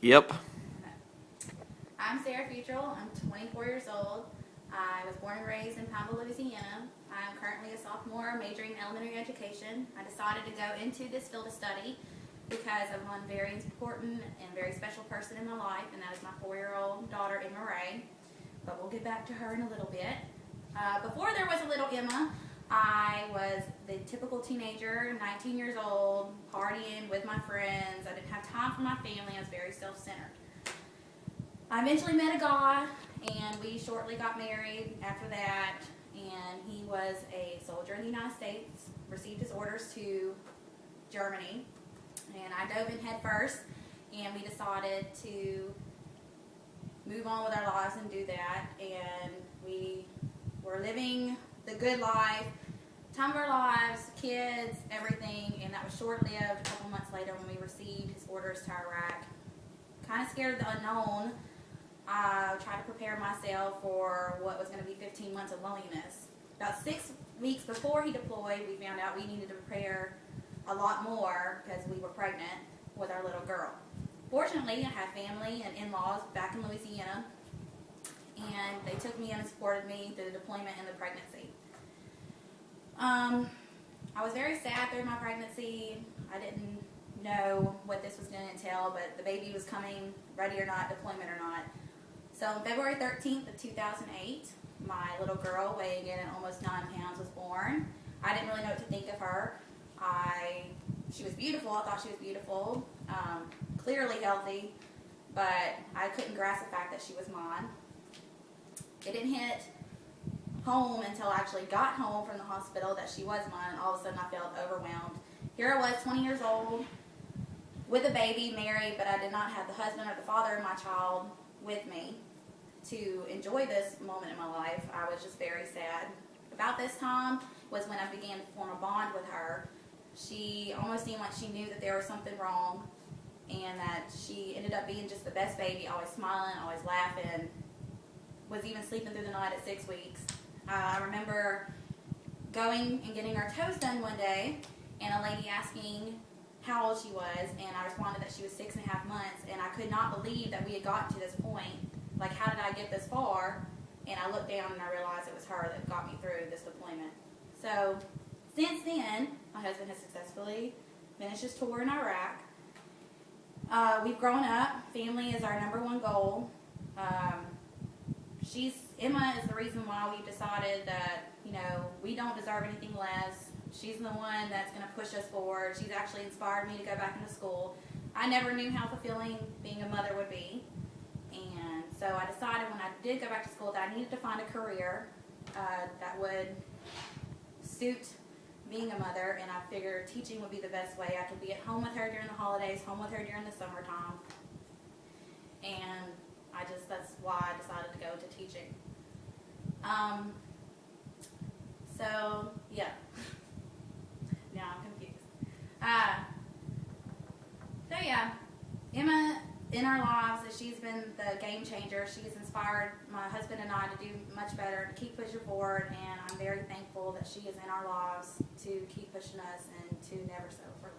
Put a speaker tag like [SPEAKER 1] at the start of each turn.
[SPEAKER 1] Yep.
[SPEAKER 2] I'm Sarah Futrell. I'm 24 years old. I was born and raised in Pineville, Louisiana. I'm currently a sophomore majoring in elementary education. I decided to go into this field of study because of one very important and very special person in my life, and that is my 4-year-old daughter, Emma Ray. But we'll get back to her in a little bit. Before there was a little Emma, I was the typical teenager, 19 years old, partying with my friends. I didn't have time for my family. I was very self-centered. I eventually met a guy, and we shortly got married after that, and he was a soldier in the United States, received his orders to Germany, and I dove in head first, and we decided to move on with our lives and do that, and we were living the good life, time of our lives, kids, everything, and that was short-lived. A couple months later when we received his orders to Iraq. Kind of scared of the unknown. I tried to prepare myself for what was going to be 15 months of loneliness. About 6 weeks before he deployed, we found out we needed to prepare a lot more because we were pregnant with our little girl. Fortunately, I had family and in-laws back in Louisiana, and they took me in and supported me through the deployment and the pregnancy. I was very sad through my pregnancy. I didn't know what this was going to entail, but the baby was coming, ready or not, deployment or not. So on February 13th of 2008, my little girl, weighing in at almost 9 pounds, was born. I didn't really know what to think of her. She was beautiful. I thought she was beautiful, clearly healthy, but I couldn't grasp the fact that she was mine. It didn't hit home until I actually got home from the hospital that she was mine, and all of a sudden I felt overwhelmed. Here I was, 20 years old, with a baby, married, but I did not have the husband or the father of my child with me to enjoy this moment in my life. I was just very sad. About this time was when I began to form a bond with her. She almost seemed like she knew that there was something wrong, and that she ended up being just the best baby, always smiling, always laughing, was even sleeping through the night at 6 weeks. I remember going and getting her toes done one day, and a lady asking how old she was, and I responded that she was 6.5 months, and I could not believe that we had gotten to this point. Like, how did I get this far? And I looked down and I realized it was her that got me through this deployment. So, since then, my husband has successfully finished his tour in Iraq. We've grown up. Family is our number one goal. Emma is the reason why we decided that, we don't deserve anything less. She's the one that's going to push us forward. She's actually inspired me to go back into school. I never knew how fulfilling being a mother would be. And so I decided when I did go back to school that I needed to find a career that would suit being a mother, and I figured teaching would be the best way. I could be at home with her during the holidays, home with her during the summertime. And that's why I decided to go into teaching. So, yeah. Now I'm confused. Emma, in our lives, she's been the game changer. She's inspired my husband and I to do much better, to keep pushing forward, and I'm very thankful that she is in our lives to keep pushing us and to never settle for less.